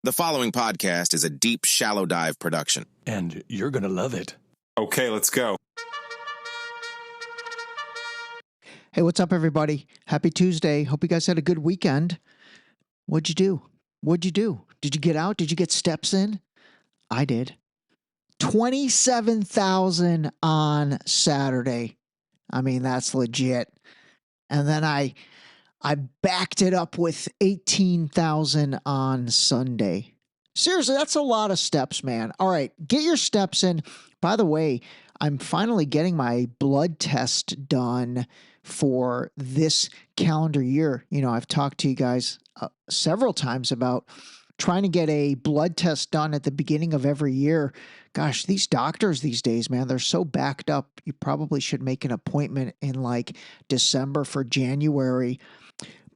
The following podcast is a deep, shallow dive production. And you're going to love it. Okay, let's go. Hey, what's up, everybody? Happy Tuesday. Hope you guys had a good weekend. What'd you do? Did you get out? Did you get steps in? I did. 27,000 on Saturday. I mean, that's legit. And then I backed it up with 18,000 on Sunday. Seriously, that's a lot of steps, man. All right, get your steps in. By the way, I'm finally getting my blood test done for this calendar year. You know, I've talked to you guys several times about trying to get a blood test done at the beginning of every year. Gosh, these doctors these days, man, they're so backed up. You probably should make an appointment in like December for January.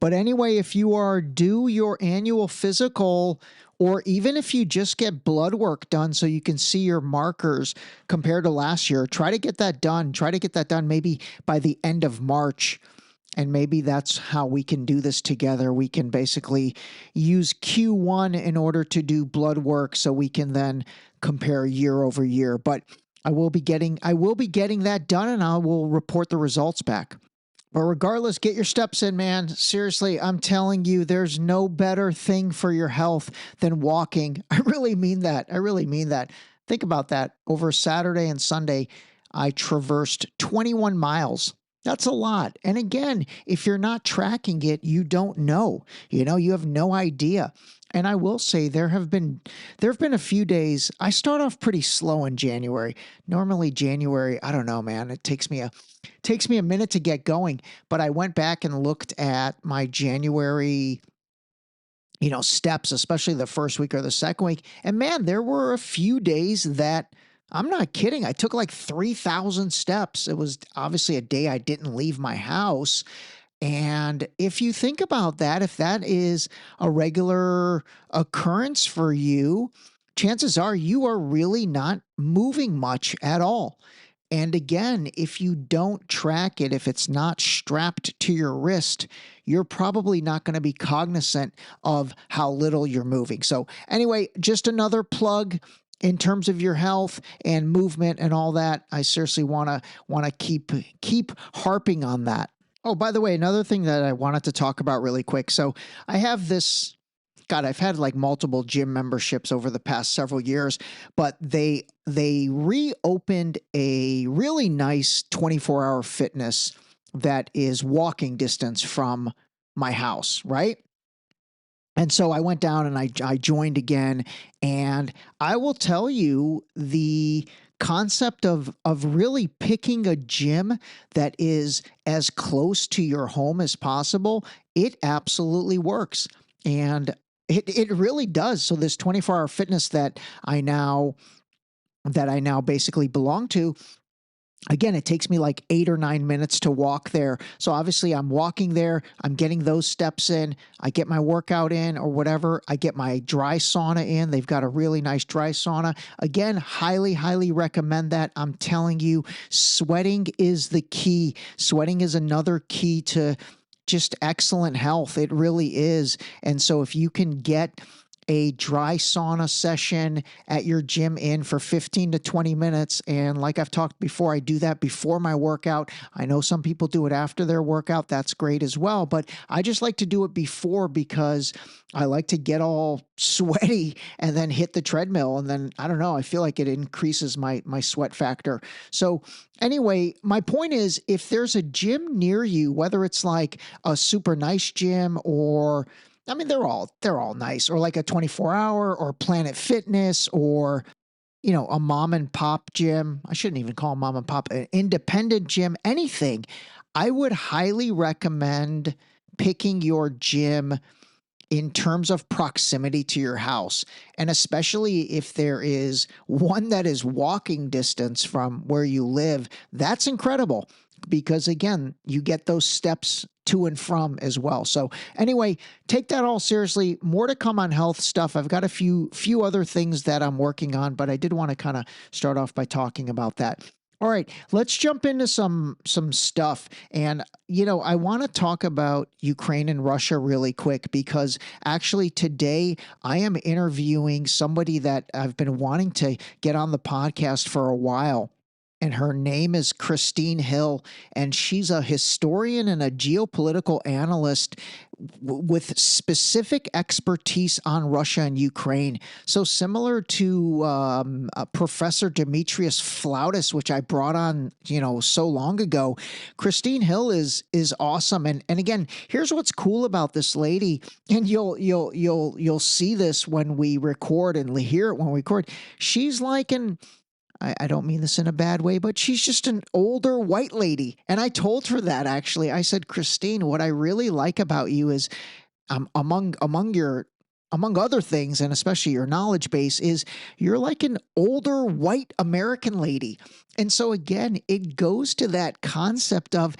But anyway, if you are due your annual physical, or even if you just get blood work done so you can see your markers compared to last year, try to get that done. Try to get that done maybe by the end of March. And maybe that's how we can do this together. We can basically use Q1 in order to do blood work so we can then compare year over year. But I will be getting that done, and I will report the results back. But regardless, get your steps in, man. Seriously, I'm telling you, there's no better thing for your health than walking. I really mean that. Think about that. Over Saturday and Sunday, I traversed 21 miles. That's a lot. And again, if you're not tracking it, you don't know. You have no idea. And I will say there have been a few days. I start off pretty slow in January. Normally January, I don't know, man. It takes me a minute to get going. But I went back and looked at my January, steps, especially the first week or the second week. And man, there were a few days that, I'm not kidding, I took like 3,000 steps. It was obviously a day I didn't leave my house. And if you think about that, if that is a regular occurrence for you, chances are you are really not moving much at all. And again, if you don't track it, if it's not strapped to your wrist, you're probably not going to be cognizant of how little you're moving. So anyway, just another plug in terms of your health and movement and all that. I seriously want to keep harping on that. Oh, by the way, another thing that I wanted to talk about really quick. So I have this, I've had like multiple gym memberships over the past several years, but they reopened a really nice 24-hour fitness that is walking distance from my house, right? And so I went down and I joined again, and I will tell you, the concept of really picking a gym that is as close to your home as possible, it absolutely works. And it really does. So this 24-hour fitness that I now basically belong to, again, it takes me like 8 or 9 minutes to walk there. So obviously I'm walking there, I'm getting those steps in, I get my workout in or whatever, I get my dry sauna in. They've got a really nice dry sauna. Again, highly, highly recommend that. I'm telling you, sweating is the key. Sweating is another key to just excellent health. It really is. And so if you can get a dry sauna session at your gym in for 15 to 20 minutes. And like I've talked before, I do that before my workout. I know some people do it after their workout. That's great as well. But I just like to do it before because I like to get all sweaty and then hit the treadmill. And then, I don't know, I feel like it increases my sweat factor. So anyway, my point is, if there's a gym near you, whether it's like a super nice gym or, I mean, they're all nice, or like a 24-hour or Planet Fitness or, a mom and pop gym. I shouldn't even call them mom and pop, an independent gym, anything. I would highly recommend picking your gym in terms of proximity to your house. And especially if there is one that is walking distance from where you live, that's incredible. Because again, you get those steps to and from as well. So anyway, take that all seriously. More to come on health stuff. I've got a few other things that I'm working on, but I did want to kind of start off by talking about that. All right, let's jump into some stuff. And I want to talk about Ukraine and Russia really quick because actually today I am interviewing somebody that I've been wanting to get on the podcast for a while. And her name is Christine Hill, and she's a historian and a geopolitical analyst with specific expertise on Russia and Ukraine. So similar to Professor Demetrius Flautis, which I brought on, so long ago. Christine Hill is awesome, and again, here's what's cool about this lady, and you'll see this when we record and hear it when we record. She's like I don't mean this in a bad way, but she's just an older white lady. And I told her that actually. I said, Christine, what I really like about you is among other things, and especially your knowledge base, is you're like an older white American lady. And so again, it goes to that concept of,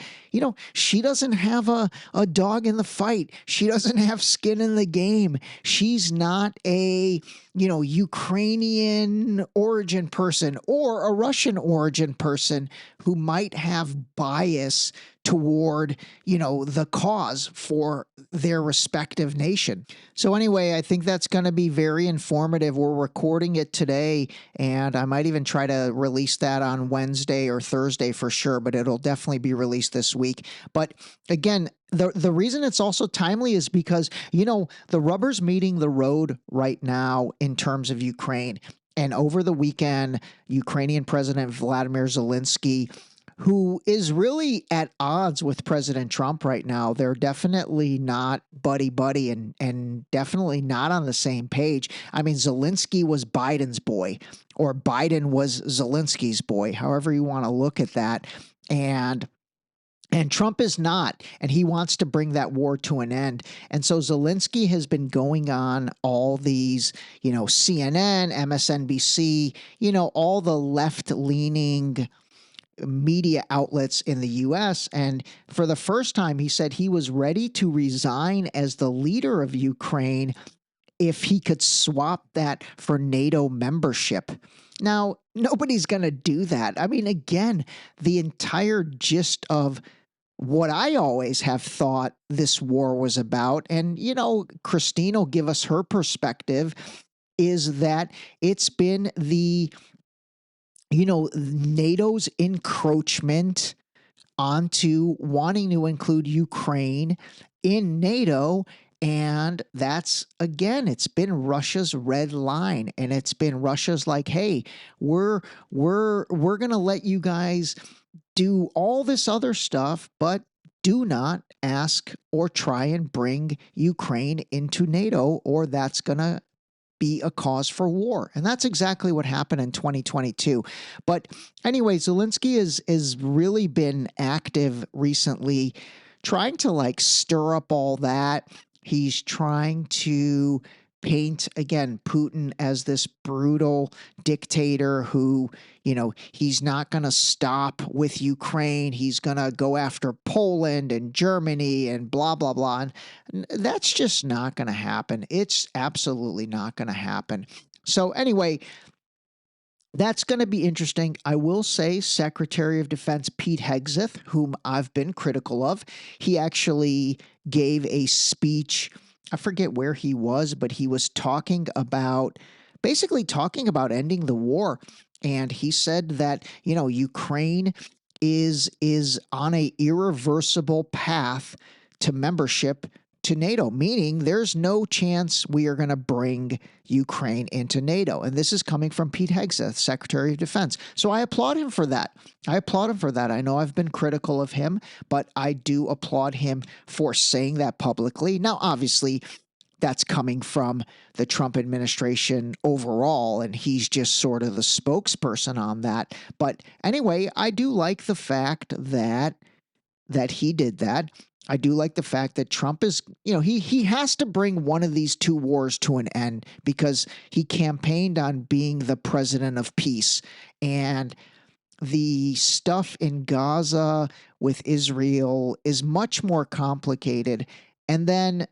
she doesn't have a dog in the fight. She doesn't have skin in the game. She's not a, Ukrainian origin person or a Russian origin person who might have bias toward, the cause for their respective nation. So anyway, I think that's going to be very informative. We're recording it today, and I might even try to release that on Wednesday or Thursday for sure, but it'll definitely be released this week. But again, the reason it's also timely is because, the rubber's meeting the road right now in terms of Ukraine. And over the weekend, Ukrainian President Vladimir Zelensky, who is really at odds with President Trump right now. They're definitely not buddy-buddy and definitely not on the same page. I mean, Zelensky was Biden's boy, or Biden was Zelensky's boy, however you want to look at that. And Trump is not, and he wants to bring that war to an end. And so Zelensky has been going on all these, CNN, MSNBC, all the left-leaning media outlets in the US. And for the first time, he said he was ready to resign as the leader of Ukraine if he could swap that for NATO membership. Now, nobody's going to do that. I mean, again, the entire gist of what I always have thought this war was about, and, Christine will give us her perspective, is that it's been NATO's encroachment onto wanting to include Ukraine in NATO. And that's, again, it's been Russia's red line. And it's been Russia's like, hey, we're going to let you guys do all this other stuff, but do not ask or try and bring Ukraine into NATO, or that's going to be a cause for war. And that's exactly what happened in 2022. But anyway, Zelensky has really been active recently, trying to stir up all that. He's trying to paint, again, Putin as this brutal dictator who, he's not going to stop with Ukraine. He's going to go after Poland and Germany and blah, blah, blah. And that's just not going to happen. It's absolutely not going to happen. So anyway, that's going to be interesting. I will say Secretary of Defense Pete Hegseth, whom I've been critical of, he actually gave a speech. I forget where he was, but he was basically talking about ending the war. And he said that, Ukraine is on a irreversible path to membership to NATO, meaning there's no chance we are going to bring Ukraine into NATO. And this is coming from Pete Hegseth, Secretary of Defense. So I applaud him for that. I know I've been critical of him, but I do applaud him for saying that publicly. Now, obviously, that's coming from the Trump administration overall, and he's just sort of the spokesperson on that. But anyway, I do like the fact that he did that. I do like the fact that Trump is, he has to bring one of these two wars to an end because he campaigned on being the president of peace. And the stuff in Gaza with Israel is much more complicated. And then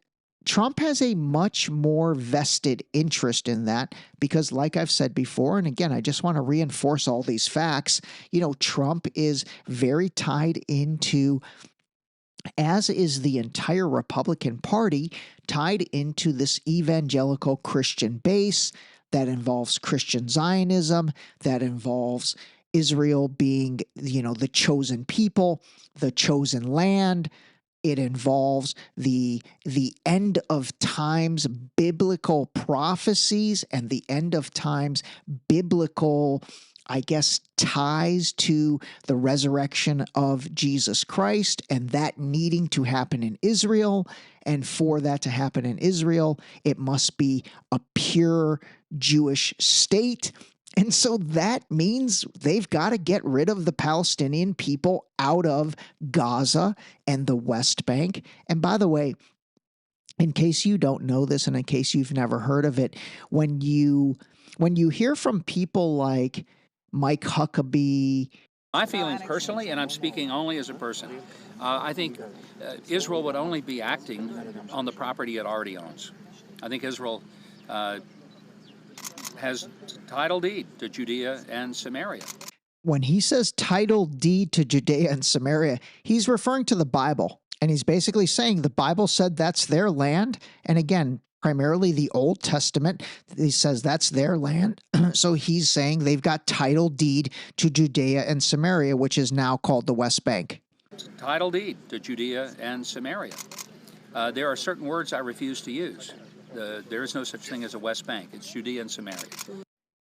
Trump has a much more vested interest in that because, like I've said before, and again, I just want to reinforce all these facts, Trump is very tied into, as is the entire Republican Party, tied into this evangelical Christian base that involves Christian Zionism, that involves Israel being, the chosen people, the chosen land. It involves the end of times biblical prophecies and the end of times biblical, I guess, ties to the resurrection of Jesus Christ and that needing to happen in Israel. And for that to happen in Israel, it must be a pure Jewish state. And so that means they've got to get rid of the Palestinian people out of Gaza and the West Bank. And by the way, in case you don't know this and in case you've never heard of it, when you hear from people like Mike Huckabee. My feeling personally, and I'm speaking only as a person, I think Israel would only be acting on the property it already owns. I think Israel has title deed to Judea and Samaria. When he says title deed to Judea and Samaria, he's referring to the Bible. And he's basically saying the Bible said that's their land. And again, primarily the Old Testament, he says that's their land. So he's saying they've got title deed to Judea and Samaria, which is now called the West Bank. Title deed to Judea and Samaria. There are certain words I refuse to use. There is no such thing as a West Bank. It's Judea and Samaria.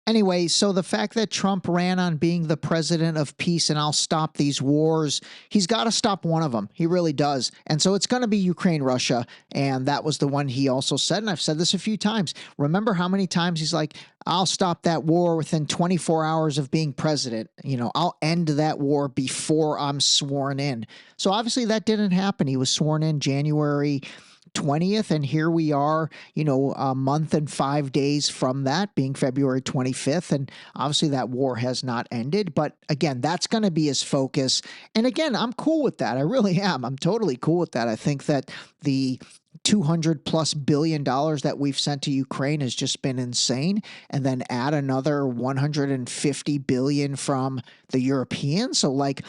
Anyway, so the fact that Trump ran on being the president of peace and I'll stop these wars, he's got to stop one of them. He really does. And so it's going to be Ukraine, Russia. And that was the one he also said. And I've said this a few times. Remember how many times he's like, I'll stop that war within 24 hours of being president. I'll end that war before I'm sworn in. So obviously that didn't happen. He was sworn in January 20th, and here we are, a month and 5 days from that being February 25th, and obviously that war has not ended, but again, that's going to be his focus, and again, I'm cool with that. I really am. I'm totally cool with that. I think that the $200+ billion that we've sent to Ukraine has just been insane, and then add another $150 billion from the Europeans, so like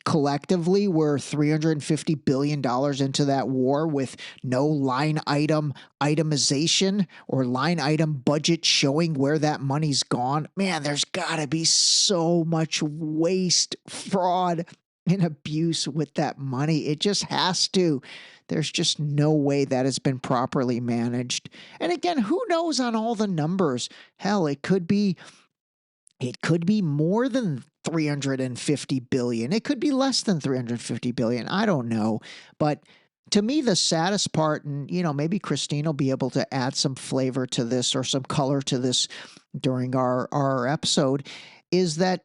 collectively, we're $350 billion into that war with no line item itemization or line item budget showing where that money's gone. Man, there's got to be so much waste, fraud, and abuse with that money. It just has to. There's just no way that has been properly managed. And again, who knows on all the numbers? Hell, it could be more than 350 billion. It could be less than 350 billion. I don't know. But to me, the saddest part, and maybe Christine will be able to add some flavor to this or some color to this during our episode, is that,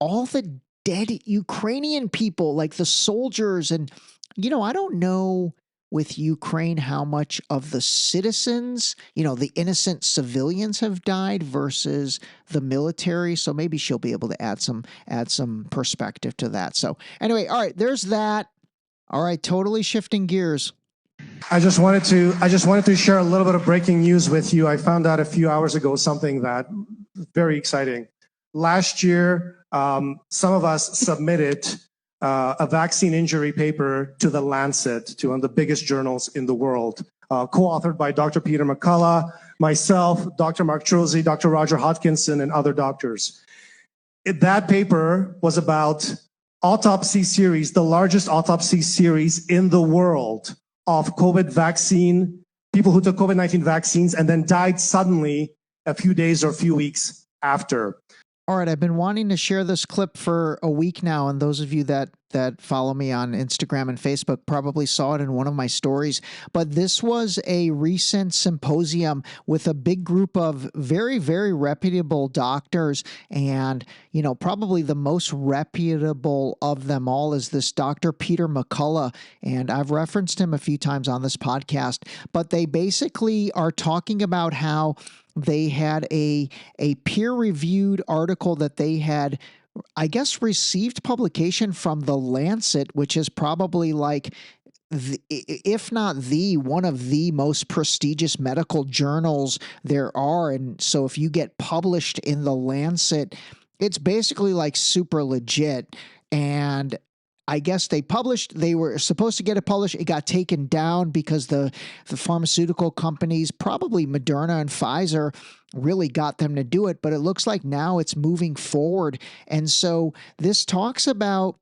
all the dead Ukrainian people, like the soldiers, and, I don't know with Ukraine how much of the citizens, the innocent civilians have died versus the military. So maybe she'll be able to add some perspective to that. So anyway, all right, there's that. All right, totally shifting gears. I just wanted to share a little bit of breaking news with you. I found out a few hours ago something that very exciting. Last year, some of us submitted a vaccine injury paper to the Lancet, to one of the biggest journals in the world, co-authored by Dr. Peter McCullough, myself, Dr. Mark Trozzi, Dr. Roger Hodkinson, and other doctors. That paper was about autopsy series, the largest autopsy series in the world of COVID vaccine, people who took COVID-19 vaccines and then died suddenly a few days or a few weeks after. All right, I've been wanting to share this clip for a week now, and those of you that follow me on Instagram and Facebook probably saw it in one of my stories. But this was a recent symposium with a big group of very, very reputable doctors, and probably the most reputable of them all is this Dr. Peter McCullough, and I've referenced him a few times on this podcast. But they basically are talking about how they had a peer-reviewed article that they had, I guess, received publication from the Lancet, which is probably like if not one of the most prestigious medical journals there are. And so if you get published in the Lancet, it's basically like super legit. And I guess they were supposed to get it published. It got taken down because the pharmaceutical companies, probably Moderna and Pfizer, really got them to do it. But it looks like now it's moving forward. And so this talks about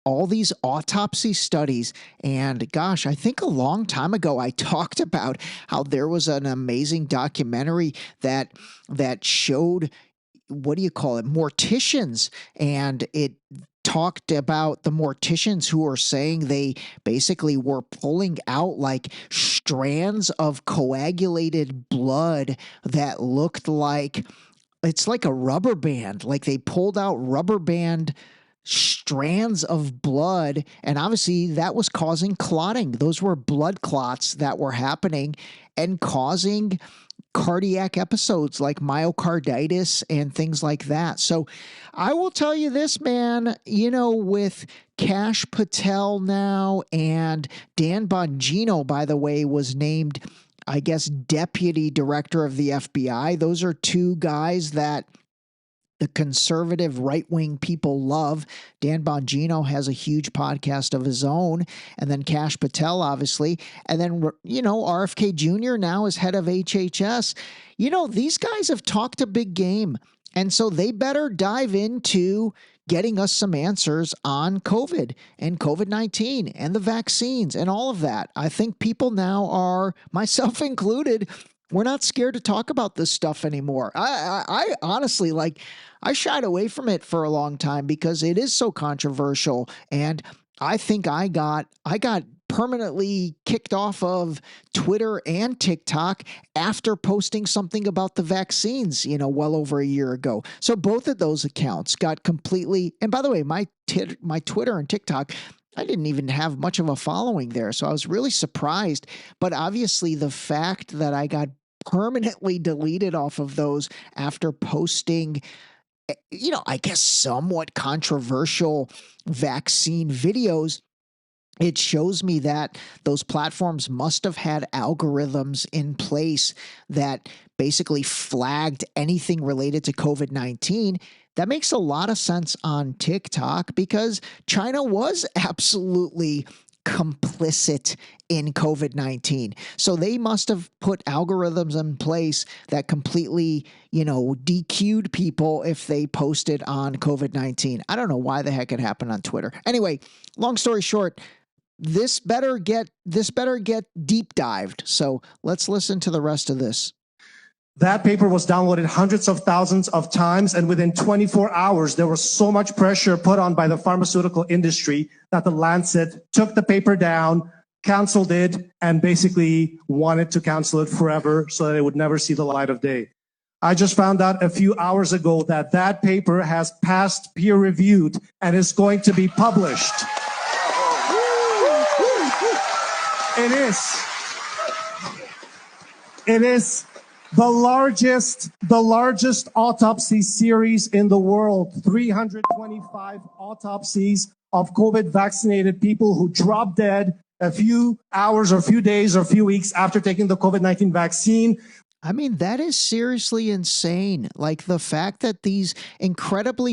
all these autopsy studies. And gosh, I think a long time ago, I talked about how there was an amazing documentary that showed, what do you call it, morticians. And it talked about the morticians who were saying they basically were pulling out like strands of coagulated blood that looked like, it's like a rubber band. Like they pulled out rubber band strands of blood, and obviously that was causing clotting. Those were blood clots that were happening and causing cardiac episodes like myocarditis and things like that. So I will tell you this, man, with Kash Patel now, and Dan Bongino, by the way, was named, I guess, deputy director of the FBI. Those are two guys that the conservative right-wing people love. Dan Bongino has a huge podcast of his own, and then Kash Patel, obviously, and then, RFK Jr. now is head of HHS. These guys have talked a big game, and so they better dive into getting us some answers on COVID and COVID-19 and the vaccines and all of that. I think people now are, myself included, we're not scared to talk about this stuff anymore. I honestly, I shied away from it for a long time because it is so controversial. And I think I got permanently kicked off of Twitter and TikTok after posting something about the vaccines, well over a year ago. So both of those accounts got completely, and by the way, my Twitter and TikTok, I didn't even have much of a following there. So I was really surprised. But obviously the fact that I got permanently deleted off of those after posting, I guess somewhat controversial vaccine videos, it shows me that those platforms must have had algorithms in place that basically flagged anything related to COVID-19. That makes a lot of sense on TikTok because China was absolutely complicit in COVID-19. So they must have put algorithms in place that completely, DQ'd people if they posted on COVID-19. I don't know why the heck it happened on Twitter. Anyway, long story short, this better get deep dived. So let's listen to the rest of this. That paper was downloaded hundreds of thousands of times, and within 24 hours, there was so much pressure put on by the pharmaceutical industry that the Lancet took the paper down, canceled it, and basically wanted to cancel it forever so that it would never see the light of day. I just found out a few hours ago that that paper has passed peer-reviewed and is going to be published. It is the largest autopsy series in the world. 325 autopsies of COVID vaccinated people who dropped dead a few hours or few days or few weeks after taking the COVID-19 vaccine. I mean, that is seriously insane. Like the fact that this incredible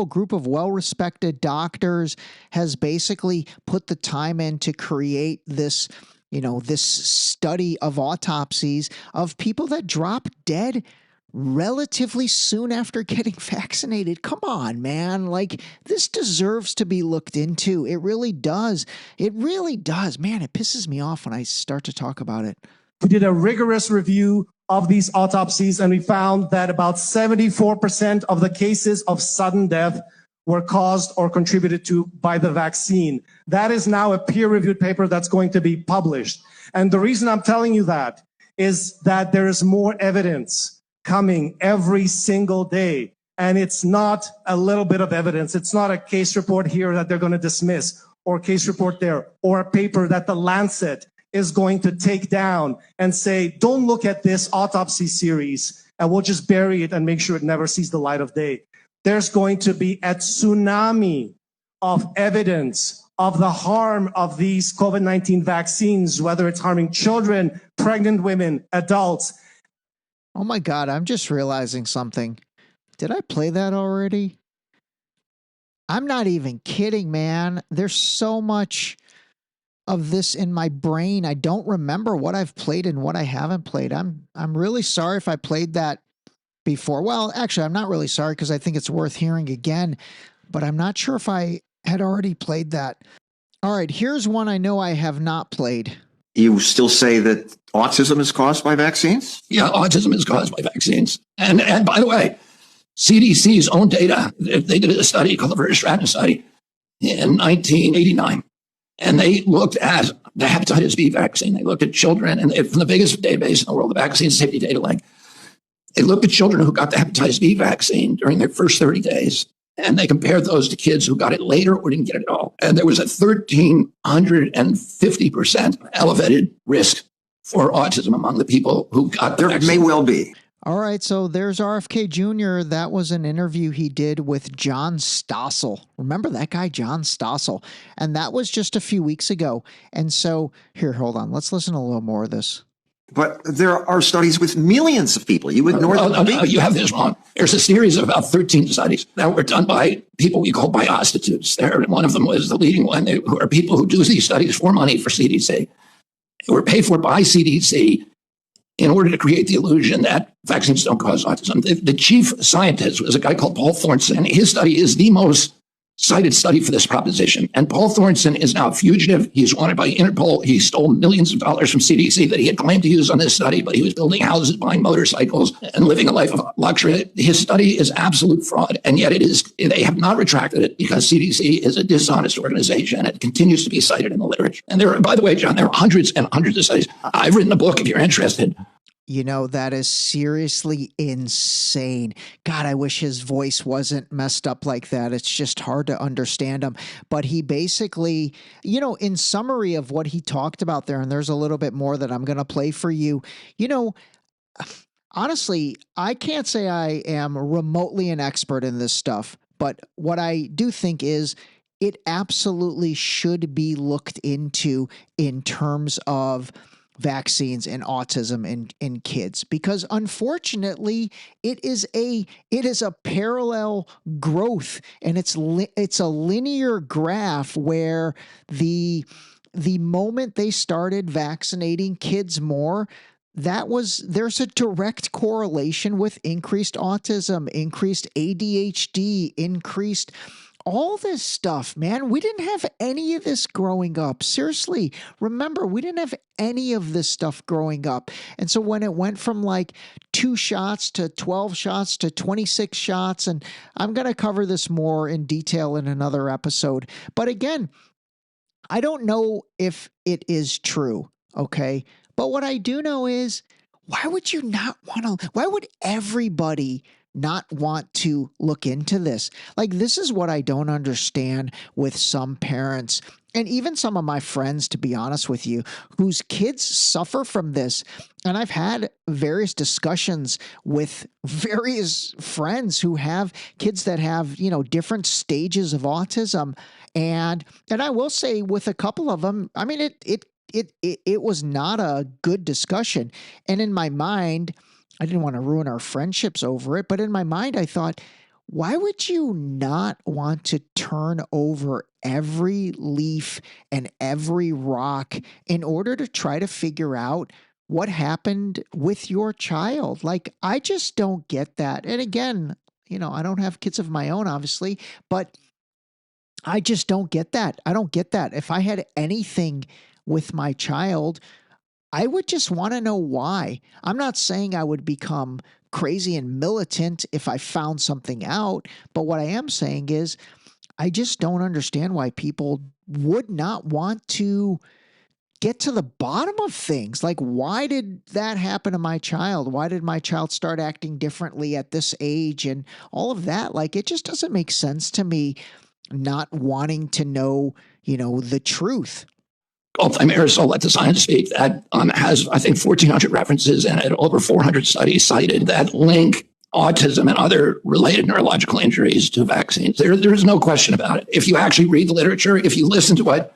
group of well-respected doctors has basically put the time in to create this, this study of autopsies of people that drop dead relatively soon after getting vaccinated. Come on, man. Like, this deserves to be looked into. It really does. It really does. Man, it pisses me off when I start to talk about it. We did a rigorous review of these autopsies, and we found that about 74% of the cases of sudden death were caused or contributed to by the vaccine. That is now a peer-reviewed paper that's going to be published. And the reason I'm telling you that is that there is more evidence coming every single day. And it's not a little bit of evidence. It's not a case report here that they're going to dismiss, or a case report there, or a paper that the Lancet is going to take down and say, don't look at this autopsy series and we'll just bury it and make sure it never sees the light of day. There's going to be a tsunami of evidence of the harm of these COVID-19 vaccines, whether it's harming children, pregnant women, adults. Oh my God, I'm just realizing something. Did I play that already? I'm not even kidding, man. There's so much of this in my brain. I don't remember what I've played and what I haven't played. I'm really sorry if I played that before. Well, actually, I'm not really sorry because I think it's worth hearing again, but I'm not sure if I had already played that. All right, here's one I know I have not played. You still say that autism is caused by vaccines? Yeah, autism is caused by vaccines. And by the way, CDC's own data, they did a study called the Verstratton study in 1989. And they looked at the hepatitis B vaccine. They looked at children, and from the biggest database in the world, the Vaccine Safety Data Link. They looked at children who got the hepatitis B vaccine during their first 30 days, and they compared those to kids who got it later or didn't get it at all. And there was a 1,350% elevated risk for autism among the people who got the vaccine. There may well be. All right, so there's RFK Jr. That was an interview he did with John Stossel. Remember that guy, John Stossel? And that was just a few weeks ago. And so, here, hold on. Let's listen to a little more of this. But there are studies with millions of people. You ignore them. No, you have this wrong. There's a series of about 13 studies that were done by people we call biostitutes. One of them was the leading one, who are people who do these studies for money for CDC, who were paid for by CDC in order to create the illusion that vaccines don't cause autism. The chief scientist was a guy called Paul Thornton. His study is the most cited study for this proposition. And Paul Thornton is now a fugitive. He's wanted by Interpol. He stole millions of dollars from CDC that he had claimed to use on this study, but he was building houses, buying motorcycles, and living a life of luxury. His study is absolute fraud, and yet they have not retracted it because CDC is a dishonest organization. It continues to be cited in the literature. And by the way, John, there are hundreds and hundreds of studies. I've written a book if you're interested. You know, that is seriously insane. God, I wish his voice wasn't messed up like that. It's just hard to understand him. But he basically, in summary of what he talked about there, and there's a little bit more that I'm going to play for you. Honestly, I can't say I am remotely an expert in this stuff, but what I do think is it absolutely should be looked into in terms of vaccines and autism in kids, because unfortunately it is a parallel growth, and it's a linear graph where the moment they started vaccinating kids more, there's a direct correlation with increased autism, increased ADHD, increased all this stuff, man. We didn't have any of this growing up. Seriously, remember, we didn't have any of this stuff growing up. And so when it went from like 2 shots to 12 shots to 26 shots, and I'm going to cover this more in detail in another episode. But again, I don't know if it is true, okay? But what I do know is, why would everybody not want to look into this? Like, this is what I don't understand with some parents and even some of my friends, to be honest with you, whose kids suffer from this. And I've had various discussions with various friends who have kids that have, different stages of autism. And I will say with a couple of them, I mean, it was not a good discussion. And in my mind, I didn't want to ruin our friendships over it, but in my mind, I thought, why would you not want to turn over every leaf and every rock in order to try to figure out what happened with your child? Like, I just don't get that. And again, I don't have kids of my own, obviously, but I just don't get that. I don't get that. If I had anything with my child, I would just want to know why. I'm not saying I would become crazy and militant if I found something out, but what I am saying is I just don't understand why people would not want to get to the bottom of things. Like, why did that happen to my child? Why did my child start acting differently at this age and all of that? Like, it just doesn't make sense to me not wanting to know, the truth. Full-time aerosol, Let the Science Speak, that has, I think, 1,400 references and over 400 studies cited that link autism and other related neurological injuries to vaccines. There's no question about it. If you actually read the literature, if you listen to what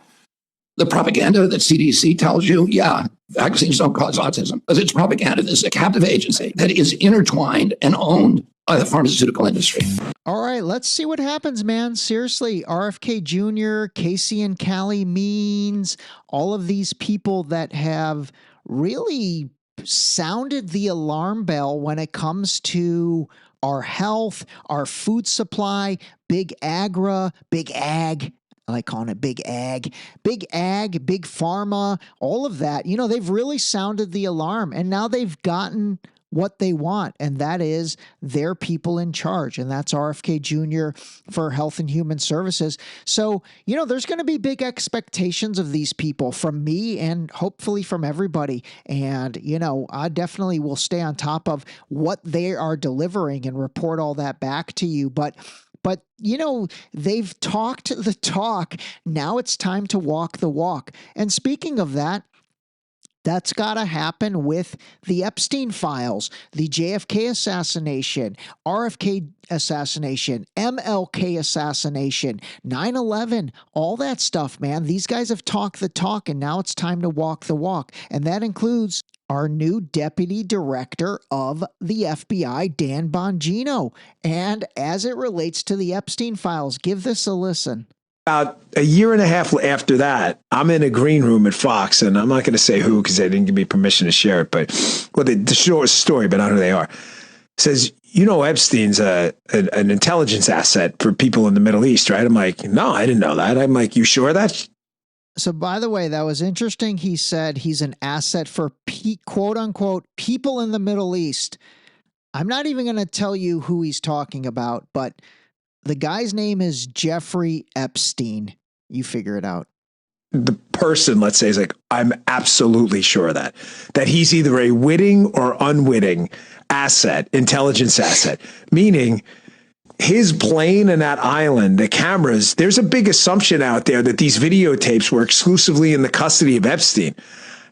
the propaganda that CDC tells you, yeah, vaccines don't cause autism, because it's propaganda. This is a captive agency that is intertwined and owned by the pharmaceutical industry. All right, let's see what happens, man. Seriously, RFK Jr., Casey and Callie Means, all of these people that have really sounded the alarm bell when it comes to our health, our food supply, big agra, big ag. I like calling it big ag, big pharma, all of that. You know, they've really sounded the alarm, and now they've gotten what they want, and that is their people in charge, and that's RFK Jr. for Health and Human Services. So, you know, there's going to be big expectations of these people from me and hopefully from everybody. And, you know, I definitely will stay on top of what they are delivering and report all that back to you. But you know, they've talked the talk. Now it's time to walk the walk. And speaking of that, that's got to happen with the Epstein files, the JFK assassination, RFK assassination, MLK assassination, 9/11, all that stuff, man. These guys have talked the talk, and now it's time to walk the walk. And that includes our new deputy director of the FBI, Dan Bongino. And as it relates to the Epstein files, give this a listen. About a year and a half after that, I'm in a green room at Fox, and I'm not going to say who because they didn't give me permission to share it. But the short story, but not who they are, says, you know, Epstein's an intelligence asset for people in the Middle East, right? I'm like, no, I didn't know that. I'm like, you sure of that? So, by the way, that was interesting. He said he's an asset for quote unquote people in the Middle East. I'm not even going to tell you who he's talking about, but the guy's name is Jeffrey Epstein. You figure it out. The person, let's say, is like, I'm absolutely sure of that he's either a witting or unwitting asset, intelligence asset, meaning his plane and that island, the cameras, there's a big assumption out there that these videotapes were exclusively in the custody of Epstein.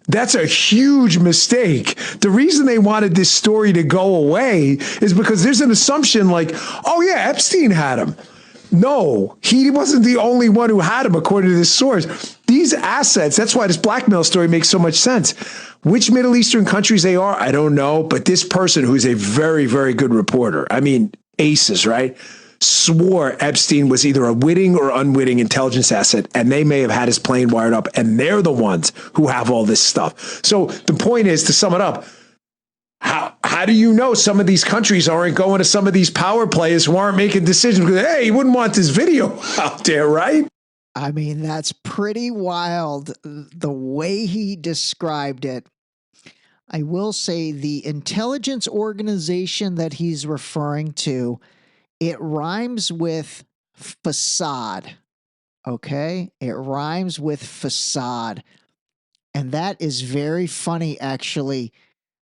That's a huge mistake. The reason they wanted this story to go away is because there's an assumption like, oh yeah, Epstein had him. No, he wasn't the only one who had him, according to this source. These assets, that's why this blackmail story makes so much sense. Which Middle Eastern countries they are, I don't know. But this person, who's a very, very good reporter, I mean, aces, right? Swore Epstein was either a witting or unwitting intelligence asset, and they may have had his plane wired up, and they're the ones who have all this stuff. So the point is, to sum it up, how do you know some of these countries aren't going to some of these power players who aren't making decisions because, hey, you wouldn't want this video out there, right? I mean, that's pretty wild, the way he described it. I will say the intelligence organization that he's referring to, it rhymes with facade, okay? It rhymes with facade. And that is very funny, actually.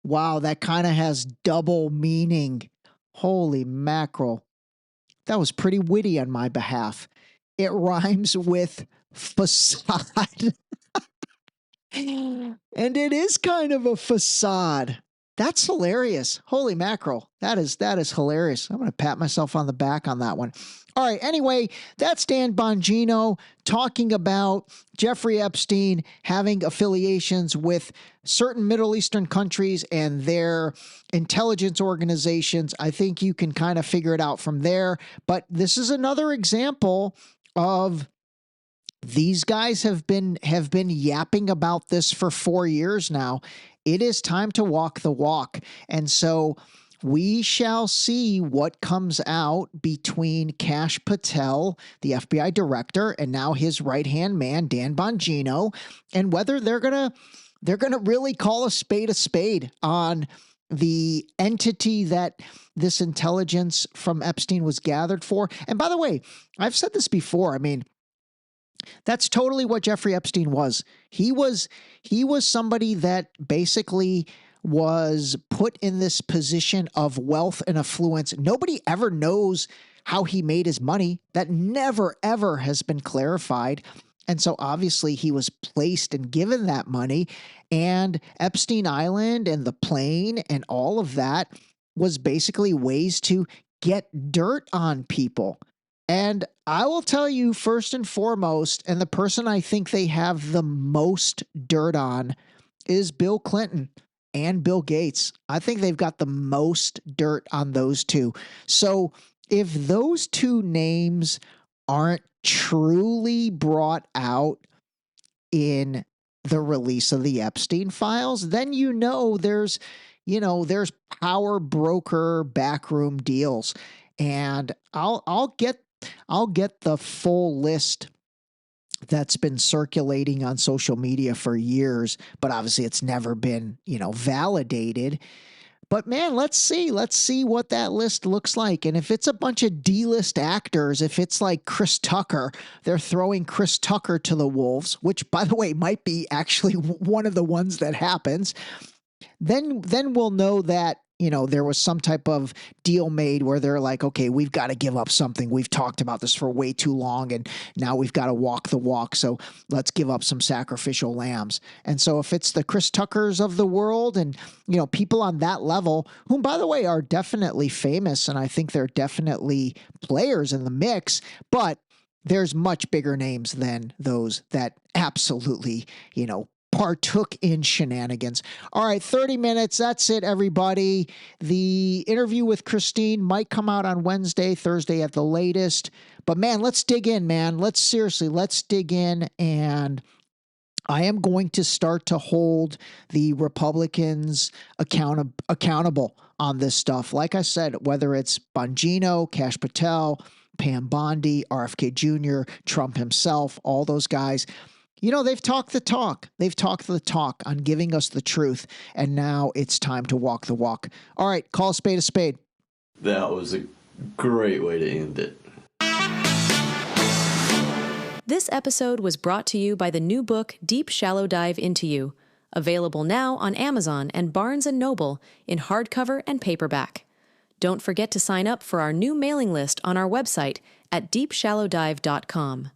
Wow, that kind of has double meaning. Holy mackerel. That was pretty witty on my behalf. It rhymes with facade. And it is kind of a facade. That's hilarious. Holy mackerel. That is hilarious. I'm going to pat myself on the back on that one. All right. Anyway, that's Dan Bongino talking about Jeffrey Epstein having affiliations with certain Middle Eastern countries and their intelligence organizations. I think you can kind of figure it out from there. But this is another example of these guys have been yapping about this for 4 years now. It is time to walk the walk. And so we shall see what comes out between Kash Patel, the FBI director, and now his right-hand man, Dan Bongino, and whether they're going to really call a spade on the entity that this intelligence from Epstein was gathered for. And by the way, I've said this before. I mean, that's totally what Jeffrey Epstein was. He was somebody that basically was put in this position of wealth and affluence. Nobody ever knows how he made his money. That never, ever has been clarified. And so obviously he was placed and given that money, and Epstein Island and the plane and all of that was basically ways to get dirt on people. And I will tell you, first and foremost, and the person I think they have the most dirt on is Bill Clinton and Bill Gates. I think they've got the most dirt on those two. So if those two names aren't truly brought out in the release of the Epstein files, then there's power broker backroom deals. And I'll get the full list that's been circulating on social media for years, but obviously it's never been, validated. But man, let's see what that list looks like. And if it's a bunch of D-list actors, if it's like Chris Tucker, they're throwing Chris Tucker to the wolves, which by the way might be actually one of the ones that happens, then we'll know that there was some type of deal made where they're like, okay, we've got to give up something. We've talked about this for way too long, and now we've got to walk the walk. So let's give up some sacrificial lambs. And so if it's the Chris Tuckers of the world and, people on that level, whom, by the way, are definitely famous, and I think they're definitely players in the mix, but there's much bigger names than those that absolutely, partook in shenanigans. All right, 30 minutes. That's it, everybody. The interview with Christine might come out on Wednesday, Thursday at the latest. But man, let's dig in, man. Let's dig in. And I am going to start to hold the Republicans accountable on this stuff. Like I said, whether it's Bongino, Kash Patel, Pam Bondi, RFK Jr., Trump himself, all those guys, they've talked the talk. They've talked the talk on giving us the truth, and now it's time to walk the walk. All right, call a spade a spade. That was a great way to end it. This episode was brought to you by the new book, Deep Shallow Dive Into You, available now on Amazon and Barnes & Noble in hardcover and paperback. Don't forget to sign up for our new mailing list on our website at deepshallowdive.com.